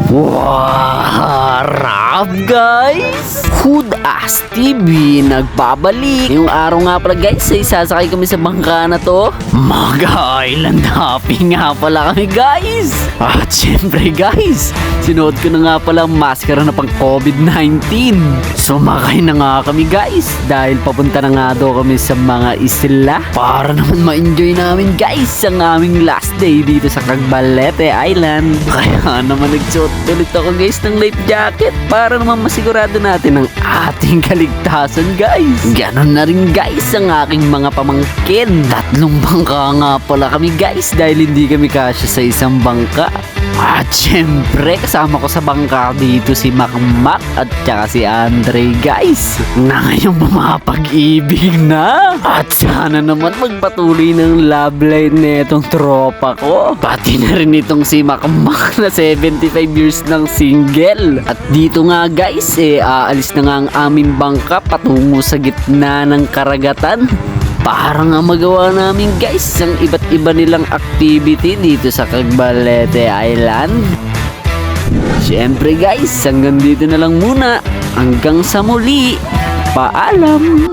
Harap guys! Hood Ass TV nagbabalik. Yung araw nga pala guys, ay sasakay kami sa bangka na to. Mag-island hopping nga pala kami guys. At syempre guys, sinuot ko na nga pala ang maskara na pang COVID-19. Sumakay na nga kami guys dahil papunta na nga daw kami sa mga isla para naman ma-enjoy namin guys ang aming last day dito sa Cagbalete Island. Kaya naman nagsuot ulit ako guys ng life jacket para naman masigurado natin ang ating kaligtasan guys. Ganon na rin guys ang aking mga pamangkin. 3 bangka nga pala kami guys dahil hindi kami kasya sa isang bangka. At syempre kasama ko sa bangka dito si Makmak at saka si Andre guys na ngayong mapag-ibig na. At sana naman magpatuloy ng love life na itong tropa ko. Pati na rin itong si Makmak na 75 years ng single. At dito nga guys aalis na nga ang aming bangka patungo sa gitna ng karagatan para nga magawa namin guys ang iba't iba nilang activity dito sa Cagbalete Island. Siyempre guys, hanggang dito na lang muna. Hanggang sa muli. Paalam!